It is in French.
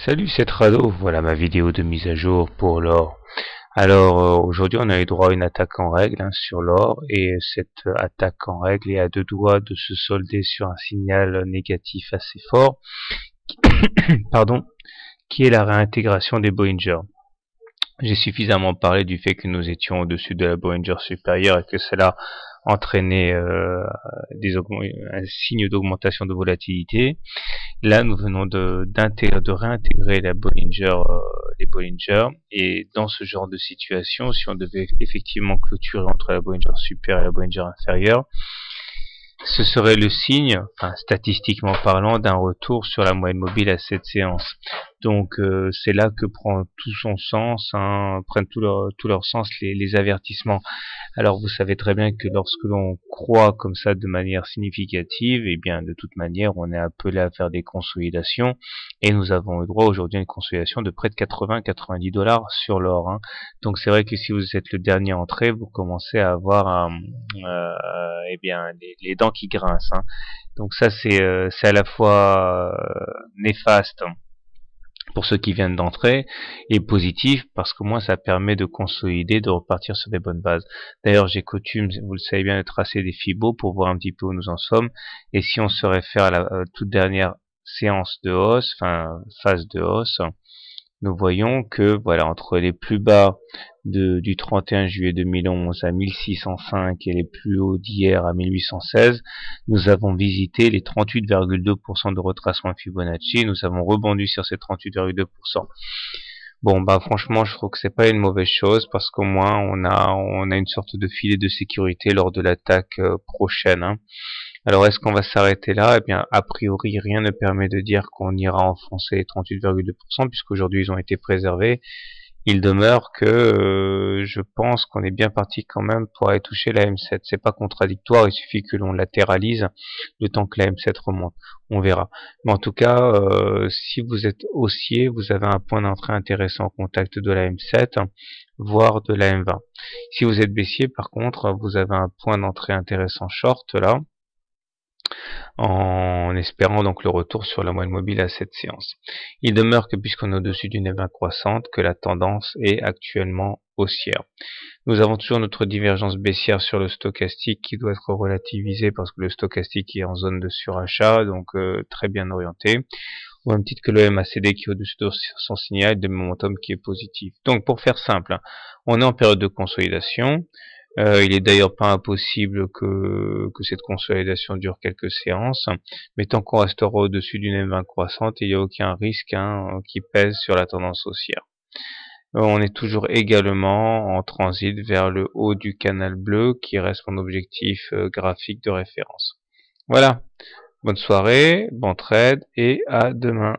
Salut, c'est Trado, voilà ma vidéo de mise à jour pour l'or. Alors aujourd'hui on a eu droit à une attaque en règle sur l'or et cette attaque en règle est à deux doigts de se solder sur un signal négatif assez fort, pardon, qui est la réintégration des Bollinger. J'ai suffisamment parlé du fait que nous étions au-dessus de la Bollinger supérieure et que cela entraînait un signe d'augmentation de volatilité. Là, nous venons de réintégrer les Bollinger, et dans ce genre de situation, si on devait effectivement clôturer entre la Bollinger supérieure et la Bollinger inférieure, ce serait le signe, enfin, statistiquement parlant, d'un retour sur la moyenne mobile à cette séance. Donc c'est là que prend tout son sens, prennent tout leur sens les avertissements. Alors vous savez très bien que lorsque l'on croit comme ça de manière significative, eh bien de toute manière on est appelé à faire des consolidations, et nous avons eu droit aujourd'hui à une consolidation de près de 80-90 dollars sur l'or. Donc c'est vrai que si vous êtes le dernier entré, vous commencez à avoir eh bien les dents qui grincent. Donc ça c'est à la fois néfaste pour ceux qui viennent d'entrer, et positif parce qu'au moins ça permet de consolider, de repartir sur des bonnes bases. D'ailleurs j'ai coutume, vous le savez bien, de tracer des fibos pour voir un petit peu où nous en sommes, et si on se réfère à la toute dernière séance de hausse, enfin phase de hausse, nous voyons que voilà, entre les plus bas du 31 juillet 2011 à 1605 et les plus hauts d'hier à 1816, nous avons visité les 38,2% de retracement Fibonacci, et nous avons rebondi sur ces 38,2%. Bon, bah franchement, je trouve que c'est pas une mauvaise chose parce qu'au moins on a une sorte de filet de sécurité lors de l'attaque prochaine. Alors est-ce qu'on va s'arrêter là? Eh bien, a priori, rien ne permet de dire qu'on ira enfoncer les 38,2% puisqu'aujourd'hui ils ont été préservés. Il demeure que je pense qu'on est bien parti quand même pour aller toucher la M7. C'est pas contradictoire, il suffit que l'on latéralise le temps que la M7 remonte. On verra. Mais en tout cas, si vous êtes haussier, vous avez un point d'entrée intéressant au contact de la M7, voire de la M20. Si vous êtes baissier, par contre, vous avez un point d'entrée intéressant short là, en espérant donc le retour sur la moyenne mobile à cette séance. Il demeure que puisqu'on est au-dessus d'une M20 croissante, que la tendance est actuellement haussière. Nous avons toujours notre divergence baissière sur le stochastique qui doit être relativisée parce que le stochastique est en zone de surachat, donc très bien orienté, au même titre que le MACD qui est au-dessus de son signal et de momentum qui est positif. Donc pour faire simple, on est en période de consolidation. Il est d'ailleurs pas impossible que cette consolidation dure quelques séances, mais tant qu'on restera au-dessus d'une M20 croissante, il n'y a aucun risque qui pèse sur la tendance haussière. On est toujours également en transit vers le haut du canal bleu qui reste mon objectif graphique de référence. Voilà, bonne soirée, bon trade et à demain.